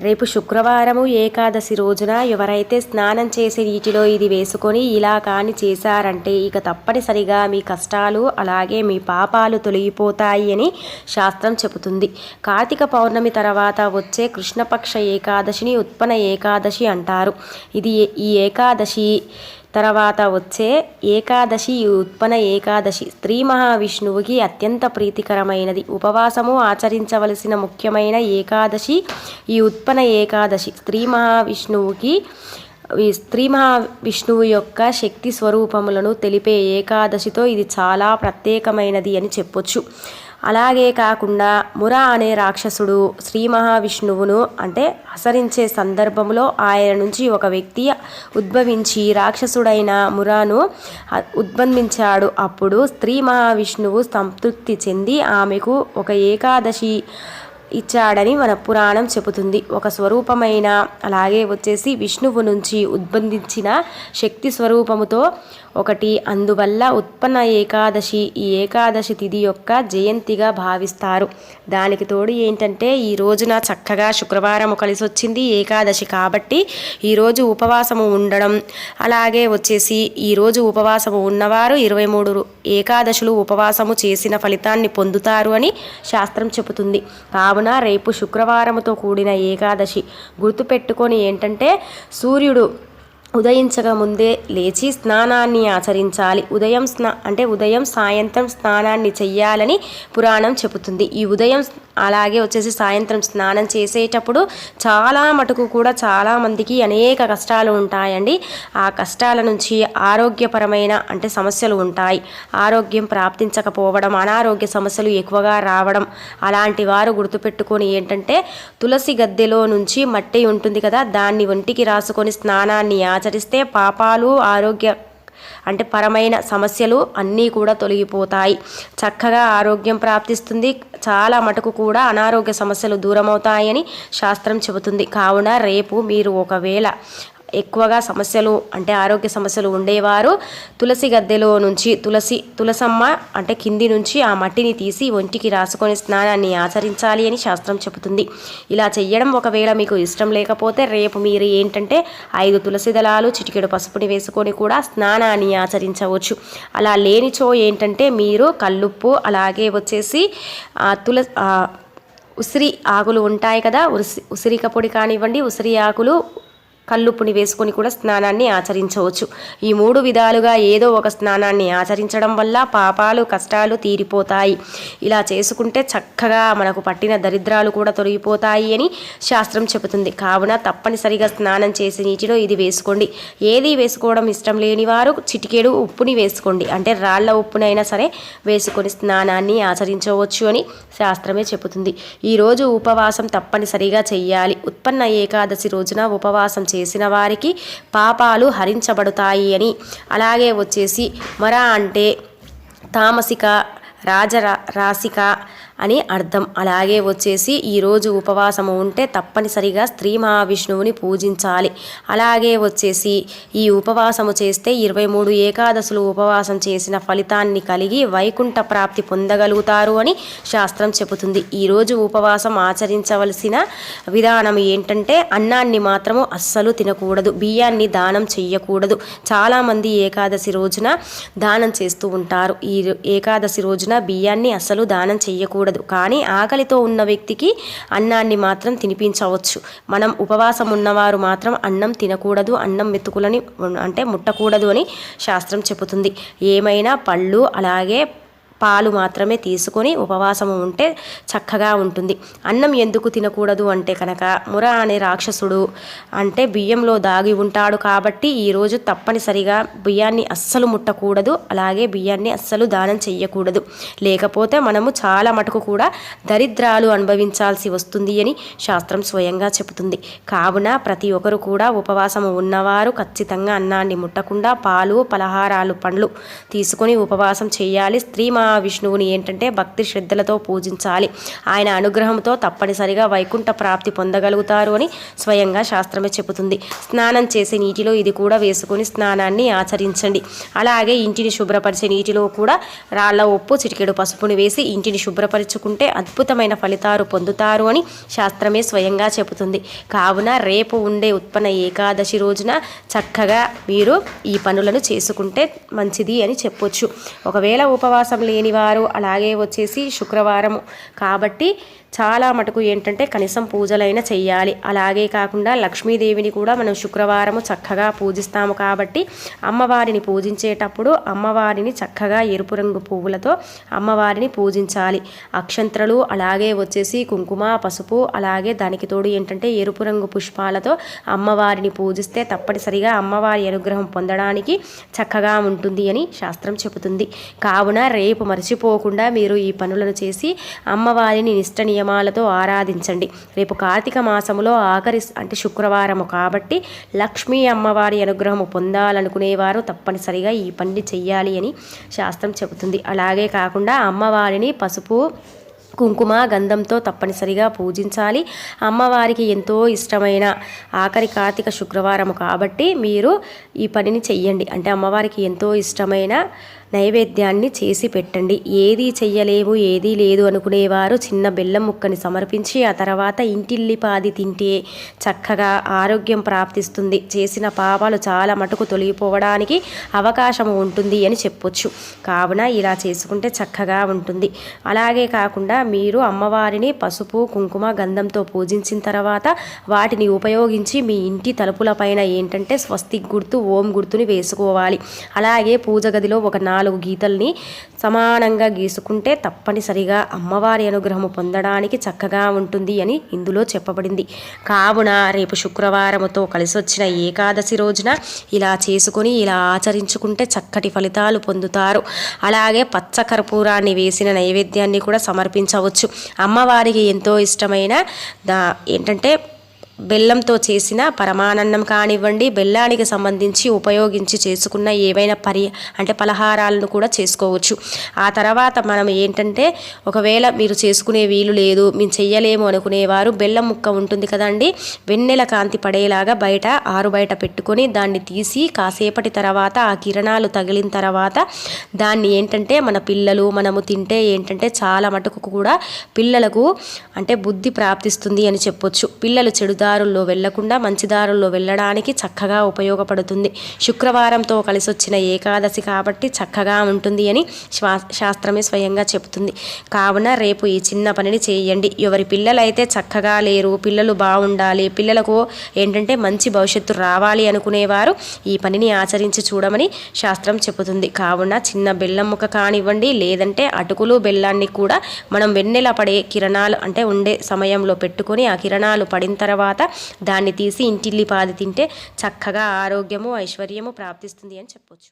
రేపు శుక్రవారము ఏకాదశి రోజున ఎవరైతే స్నానం చేసే నీటిలో ఇది వేసుకొని ఇలా కాని చేశారంటే ఇక తప్పనిసరిగా మీ కష్టాలు అలాగే మీ పాపాలు తొలగిపోతాయి అని శాస్త్రం చెబుతుంది. కార్తీక పౌర్ణమి తర్వాత వచ్చే కృష్ణపక్ష ఏకాదశిని ఉత్పన్న ఏకాదశి అంటారు. ఈ ఏకాదశి తర్వాత వచ్చే ఏకాదశి ఉత్పన్న ఏకాదశి శ్రీ మహావిష్ణువుకి అత్యంత ప్రీతికరమైనది. ఉపవాసము ఆచరించవలసిన ముఖ్యమైన ఏకాదశి ఈ ఉత్పన్న ఏకాదశి. శ్రీ మహావిష్ణువు యొక్క శక్తి స్వరూపములను తెలిపే ఏకాదశితో ఇది చాలా ప్రత్యేకమైనది అని చెప్పొచ్చు. అలాగే కాకుండా ముర అనే రాక్షసుడు శ్రీ మహావిష్ణువును అంటే హసరించే సందర్భంలో ఆయన నుంచి ఒక వ్యక్తి ఉద్భవించి రాక్షసుడైన మురాను ఉద్బంధించాడు. అప్పుడు శ్రీ మహావిష్ణువు సంతృప్తి చెంది ఆమెకు ఒక ఏకాదశి ఇచ్చాడని మన పురాణం చెబుతుంది. ఒక స్వరూపమైన అలాగే వచ్చేసి విష్ణువు నుంచి ఉద్బంధించిన శక్తి స్వరూపముతో ఒకటి. అందువల్ల ఉత్పన్న ఏకాదశి ఈ ఏకాదశి తిథి యొక్క జయంతిగా భావిస్తారు. దానికి తోడు ఏంటంటే ఈ రోజున చక్కగా శుక్రవారం కలిసి వచ్చింది ఏకాదశి కాబట్టి ఈరోజు ఉపవాసము ఉండడం, అలాగే వచ్చేసి ఈరోజు ఉపవాసము ఉన్నవారు 23 ఏకాదశులు ఉపవాసము చేసిన ఫలితాన్ని పొందుతారు అని శాస్త్రం చెబుతుంది. కావున రేపు శుక్రవారముతో కూడిన ఏకాదశి గుర్తుపెట్టుకొని ఏంటంటే సూర్యుడు ఉదయించక ముందే లేచి స్నానాన్ని ఆచరించాలి. ఉదయం సాయంత్రం స్నానాన్ని చెయ్యాలని పురాణం చెబుతుంది. ఈ ఉదయం అలాగే వచ్చేసి సాయంత్రం స్నానం చేసేటప్పుడు చాలా మటుకు కూడా చాలామందికి అనేక కష్టాలు ఉంటాయండి. ఆ కష్టాల నుంచి ఆరోగ్యపరమైన సమస్యలు ఉంటాయి. ఆరోగ్యం ప్రాప్తించకపోవడం, అనారోగ్య సమస్యలు ఎక్కువగా రావడం, అలాంటి వారు గుర్తుపెట్టుకొని ఏంటంటే తులసి గద్దెలో నుంచి మట్టి ఉంటుంది కదా, దాన్ని ఒంటికి రాసుకొని స్నానాన్ని ఆచరిస్తే పాపాలు ఆరోగ్య పరమైన సమస్యలు అన్నీ కూడా తొలగిపోతాయి. చక్కగా ఆరోగ్యం ప్రాప్తిస్తుంది. చాలా మటుకు కూడా అనారోగ్య సమస్యలు దూరమవుతాయని శాస్త్రం చెబుతుంది. కావున రేపు మీరు ఒకవేళ ఎక్కువగా సమస్యలు ఆరోగ్య సమస్యలు ఉండేవారు తులసి గద్దెలో నుంచి తులసమ్మ కింది నుంచి ఆ మట్టిని తీసి ఒంటికి రాసుకొని స్నానాన్ని ఆచరించాలి అని శాస్త్రం చెబుతుంది. ఇలా చెయ్యడం ఒకవేళ మీకు ఇష్టం లేకపోతే రేపు మీరు ఏంటంటే 5 తులసి దళాలు చిటికెడు పసుపుని వేసుకొని కూడా స్నానాన్ని ఆచరించవచ్చు. అలా లేనిచో ఏంటంటే మీరు కల్లుప్పు అలాగే వచ్చేసి ఉసిరి ఆకులు ఉంటాయి కదా, ఉసిరిక పొడి కానివ్వండి, ఉసిరి ఆకులు కల్లుప్పుని వేసుకొని కూడా స్నానాన్ని ఆచరించవచ్చు. ఈ 3 విధాలుగా ఏదో ఒక స్నానాన్ని ఆచరించడం వల్ల పాపాలు కష్టాలు తీరిపోతాయి. ఇలా చేసుకుంటే చక్కగా మనకు పట్టిన దరిద్రాలు కూడా తొలగిపోతాయి అని శాస్త్రం చెబుతుంది. కావున తప్పనిసరిగా స్నానం చేసే నీటిలో ఇది వేసుకోండి. ఏది వేసుకోవడం ఇష్టం లేని వారు చిటికెడు ఉప్పుని వేసుకోండి. రాళ్ల ఉప్పునైనా సరే వేసుకొని స్నానాన్ని ఆచరించవచ్చు అని శాస్త్రమే చెబుతుంది. ఈరోజు ఉపవాసం తప్పనిసరిగా చెయ్యాలి. ఉత్పన్న ఏకాదశి రోజున ఉపవాసం చేసిన వారికి పాపాలు హరించబడతాయి అని. అలాగే వచ్చేసి మర తామసిక రాసిక అని అర్థం. అలాగే వచ్చేసి ఈరోజు ఉపవాసము ఉంటే తప్పనిసరిగా శ్రీ మహావిష్ణువుని పూజించాలి. అలాగే వచ్చేసి ఈ ఉపవాసము చేస్తే 23 ఏకాదశులు ఉపవాసం చేసిన ఫలితాన్ని కలిగి వైకుంఠ ప్రాప్తి పొందగలుగుతారు అని శాస్త్రం చెబుతుంది. ఈరోజు ఉపవాసం ఆచరించవలసిన విధానం ఏంటంటే అన్నాన్ని మాత్రము అస్సలు తినకూడదు, బియ్యాన్ని దానం చెయ్యకూడదు. చాలామంది ఏకాదశి రోజున దానం చేస్తూ ఉంటారు. ఈ ఏకాదశి రోజున బియ్యాన్ని అస్సలు దానం చెయ్యకూడదు. కానీ ఆకలితో ఉన్న వ్యక్తికి అన్నాన్ని మాత్రం తినిపించవచ్చు. మనం ఉపవాసం ఉన్నవారు మాత్రం అన్నం తినకూడదు, అన్నం మెతుకులని ముట్టకూడదు అని శాస్త్రం చెబుతుంది. ఏమైనా పళ్ళు అలాగే పాలు మాత్రమే తీసుకొని ఉపవాసము ఉంటే చక్కగా ఉంటుంది. అన్నం ఎందుకు తినకూడదు కనుక ముర అనే రాక్షసుడు బియ్యంలో దాగి ఉంటాడు కాబట్టి ఈరోజు తప్పనిసరిగా బియ్యాన్ని అస్సలు ముట్టకూడదు, అలాగే బియ్యాన్ని అస్సలు దానం చెయ్యకూడదు. లేకపోతే మనము చాలా మటుకు కూడా దరిద్రాలు అనుభవించాల్సి వస్తుంది అని శాస్త్రం స్వయంగా చెబుతుంది. కావున ప్రతి ఒక్కరు కూడా ఉపవాసము ఉన్నవారు ఖచ్చితంగా అన్నాన్ని ముట్టకుండా పాలు పలహారాలు పండ్లు తీసుకొని ఉపవాసం చేయాలి. స్త్రీ మహావిష్ణువుని ఏంటంటే భక్తి శ్రద్ధలతో పూజించాలి. ఆయన అనుగ్రహంతో తప్పనిసరిగా వైకుంఠ ప్రాప్తి పొందగలుగుతారు అని స్వయంగా శాస్త్రమే చెబుతుంది. స్నానం చేసే నీటిలో ఇది కూడా వేసుకొని స్నానాన్ని ఆచరించండి. అలాగే ఇంటిని శుభ్రపరిచే నీటిలో కూడా రాళ్ల ఉప్పు, చిటికెడు పసుపుని వేసి ఇంటిని శుభ్రపరచుకుంటే అద్భుతమైన ఫలితాలు పొందుతారు అని శాస్త్రమే స్వయంగా చెబుతుంది. కావున రేపు ఉండే ఉత్పన్న ఏకాదశి రోజున చక్కగా మీరు ఈ పనులను చేసుకుంటే మంచిది అని చెప్పొచ్చు. ఒకవేళ ఉపవాసం లేనివారు అలాగే వచ్చేసి శుక్రవారం కాబట్టి చాలా మటుకు ఏంటంటే కనీసం పూజలైనా చెయ్యాలి. అలాగే కాకుండా లక్ష్మీదేవిని కూడా మనం శుక్రవారము చక్కగా పూజిస్తాము కాబట్టి అమ్మవారిని పూజించేటప్పుడు అమ్మవారిని చక్కగా ఎరుపు రంగు పువ్వులతో అమ్మవారిని పూజించాలి. అక్షంతలు అలాగే వచ్చేసి కుంకుమ, పసుపు అలాగే దానికి తోడు ఏంటంటే ఎరుపు రంగు పుష్పాలతో అమ్మవారిని పూజిస్తే తప్పనిసరిగా అమ్మవారి అనుగ్రహం పొందడానికి చక్కగా ఉంటుంది అని శాస్త్రం చెబుతుంది. కావున రేపు మర్చిపోకుండా మీరు ఈ పనులను చేసి అమ్మవారిని నిష్ట నియమాలతో ఆరాధించండి. రేపు కార్తీక మాసములో ఆఖరి అంటే శుక్రవారము కాబట్టి లక్ష్మీ అమ్మవారి అనుగ్రహము పొందాలనుకునేవారు తప్పనిసరిగా ఈ పని చెయ్యాలి అని శాస్త్రం చెబుతుంది. అలాగే కాకుండా అమ్మవారిని పసుపు, కుంకుమ, గంధంతో తప్పనిసరిగా పూజించాలి. అమ్మవారికి ఎంతో ఇష్టమైన ఆఖరి కార్తీక శుక్రవారము కాబట్టి మీరు ఈ పనిని చెయ్యండి. అంటే అమ్మవారికి ఎంతో ఇష్టమైన నైవేద్యాన్ని చేసి పెట్టండి. ఏది చెయ్యలేము, ఏదీ లేదు అనుకునేవారు చిన్న బెల్లం ముక్కని సమర్పించి ఆ తర్వాత ఇంటిల్లిపాది తింటే చక్కగా ఆరోగ్యం ప్రాప్తిస్తుంది. చేసిన పాపాలు చాలా మటుకు తొలగిపోవడానికి అవకాశం ఉంటుంది అని చెప్పొచ్చు. కావున ఇలా చేసుకుంటే చక్కగా ఉంటుంది. అలాగే కాకుండా మీరు అమ్మవారిని పసుపు, కుంకుమ, గంధంతో పూజించిన తర్వాత వాటిని ఉపయోగించి మీ ఇంటి తలుపుల పైన ఏంటంటే స్వస్తిక్ గుర్తు, ఓం గుర్తుని వేసుకోవాలి. అలాగే పూజ గదిలో ఒక 4 గీతల్ని సమానంగా గీసుకుంటే తప్పనిసరిగా అమ్మవారి అనుగ్రహము పొందడానికి చక్కగా ఉంటుంది అని ఇందులో చెప్పబడింది. కావున రేపు శుక్రవారముతో కలిసి వచ్చిన ఏకాదశి రోజున ఇలా చేసుకొని ఇలా ఆచరించుకుంటే చక్కటి ఫలితాలు పొందుతారు. అలాగే పచ్చ కర్పూరాన్ని వేసిన నైవేద్యాన్ని కూడా సమర్పించవచ్చు. అమ్మవారికి ఎంతో ఇష్టమైన ఏంటంటే బెల్లంతో చేసిన పరమాన్నం కానివ్వండి, బెల్లానికి సంబంధించి ఉపయోగించి చేసుకున్న ఏవైనా అంటే పలహారాలను కూడా చేసుకోవచ్చు. ఆ తర్వాత మనం ఏంటంటే ఒకవేళ మీరు చేసుకునే వీలు లేదు, మేము చెయ్యలేము అనుకునేవారు బెల్లం ముక్క ఉంటుంది కదండి, వెన్నెల కాంతి పడేలాగా ఆరు బయట పెట్టుకొని దాన్ని తీసి కాసేపటి తర్వాత ఆ కిరణాలు తగిలిన తర్వాత దాన్ని ఏంటంటే మన పిల్లలు మనము తింటే ఏంటంటే చాలా మటుకు కూడా పిల్లలకు అంటే బుద్ధి ప్రాప్తిస్తుంది అని చెప్పొచ్చు. పిల్లలు చెడుదారుల్లో వెళ్లకుండా మంచి దారుల్లో వెళ్ళడానికి చక్కగా ఉపయోగపడుతుంది. శుక్రవారంతో కలిసి వచ్చిన ఏకాదశి కాబట్టి చక్కగా ఉంటుంది అని శాస్త్రమే స్వయంగా చెబుతుంది. కావున రేపు ఈ చిన్న పనిని చేయండి. ఎవరి పిల్లలైతే చక్కగా లేరు, పిల్లలు బాగుండాలి, పిల్లలకు ఏంటంటే మంచి భవిష్యత్తు రావాలి అనుకునేవారు ఈ పనిని ఆచరించి చూడమని శాస్త్రం చెబుతుంది. కావున చిన్న బెల్లం ముక్క కానివ్వండి, లేదంటే అటుకులు బెల్లాన్ని కూడా మనం వెన్నెల పడే కిరణాలు అంటే ఉండే సమయంలో పెట్టుకొని ఆ కిరణాలు పడిన తర్వాత దాన్ని తీసి ఇంటిల్లిపాది తింటే చక్కగా ఆరోగ్యము, ఐశ్వర్యము ప్రాప్తిస్తుంది అని చెప్పొచ్చు.